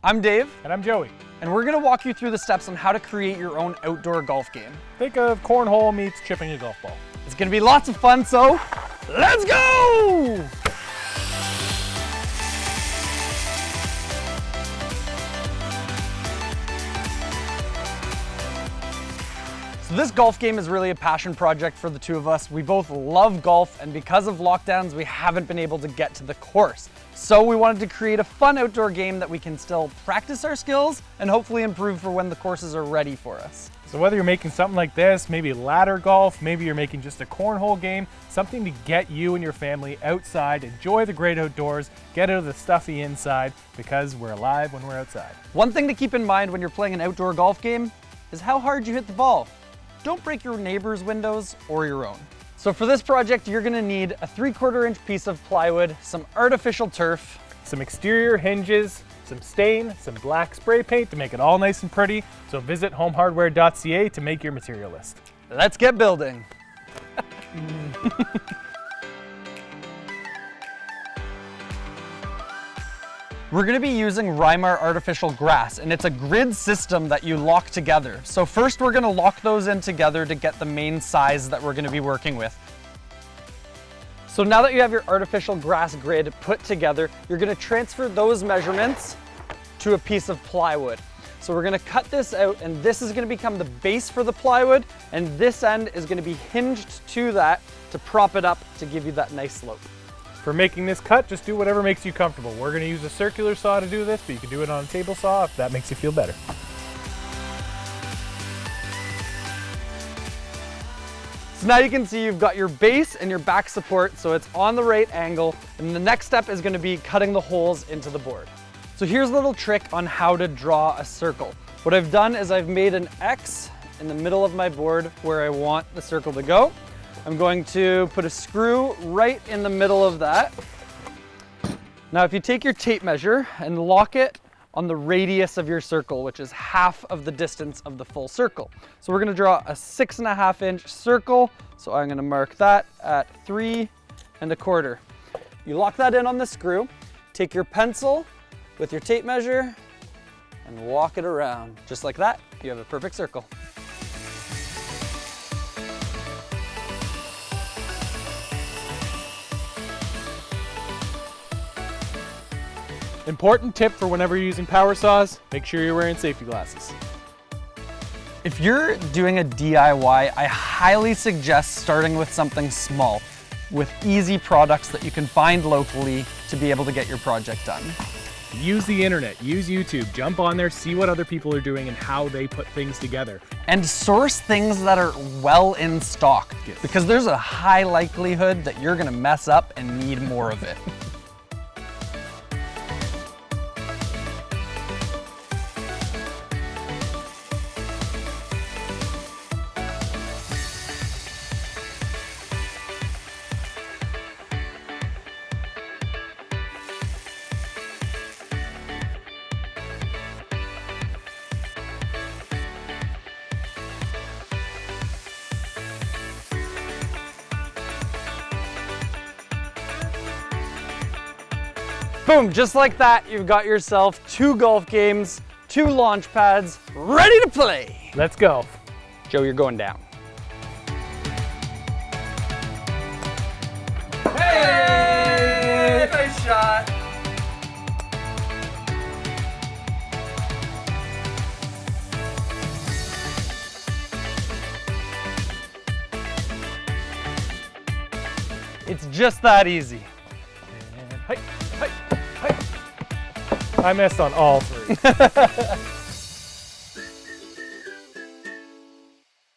I'm Dave. And I'm Joey. And we're gonna walk you through the steps on how to create your own outdoor golf game. Think of cornhole meets chipping a golf ball. It's gonna be lots of fun, so let's go! So this golf game is really a passion project for the two of us. We both love golf, and because of lockdowns, we haven't been able to get to the course. So we wanted to create a fun outdoor game that we can still practice our skills and hopefully improve for when the courses are ready for us. So whether you're making something like this, maybe ladder golf, maybe you're making just a cornhole game, something to get you and your family outside, enjoy the great outdoors, get out of the stuffy inside, because we're alive when we're outside. One thing to keep in mind when you're playing an outdoor golf game is how hard you hit the ball. Don't break your neighbor's windows or your own. So for this project, you're gonna need a 3/4 inch piece of plywood, some artificial turf, some exterior hinges, some stain, some black spray paint to make it all nice and pretty. So visit homehardware.ca to make your material list. Let's get building. We're gonna be using Reimar artificial grass, and it's a grid system that you lock together. So first we're gonna lock those in together to get the main size that we're gonna be working with. So now that you have your artificial grass grid put together, you're gonna transfer those measurements to a piece of plywood. So we're gonna cut this out, and this is gonna become the base for the plywood, and this end is gonna be hinged to that to prop it up to give you that nice slope. For making this cut, just do whatever makes you comfortable. We're gonna use a circular saw to do this, but you can do it on a table saw if that makes you feel better. So now you can see you've got your base and your back support, so it's on the right angle, and the next step is gonna be cutting the holes into the board. So here's a little trick on how to draw a circle. What I've done is I've made an X in the middle of my board where I want the circle to go. I'm going to put a screw right in the middle of that. Now if you take your tape measure and lock it on the radius of your circle, which is half of the distance of the full circle. So we're gonna draw a 6.5 inch circle. So I'm gonna mark that at 3.25. You lock that in on the screw, take your pencil with your tape measure and walk it around. Just like that, you have a perfect circle. Important tip for whenever you're using power saws, make sure you're wearing safety glasses. If you're doing a DIY, I highly suggest starting with something small, with easy products that you can find locally to be able to get your project done. Use the internet, use YouTube, jump on there, see what other people are doing and how they put things together. And source things that are well in stock, Yes. because there's a high likelihood that you're gonna mess up and need more of it. Boom, just like that, you've got yourself 2 golf games, 2 launch pads, ready to play. Let's go. Joe, you're going down. Hey, nice shot. It's just that easy. And hey, hey, hey. I missed on all 3.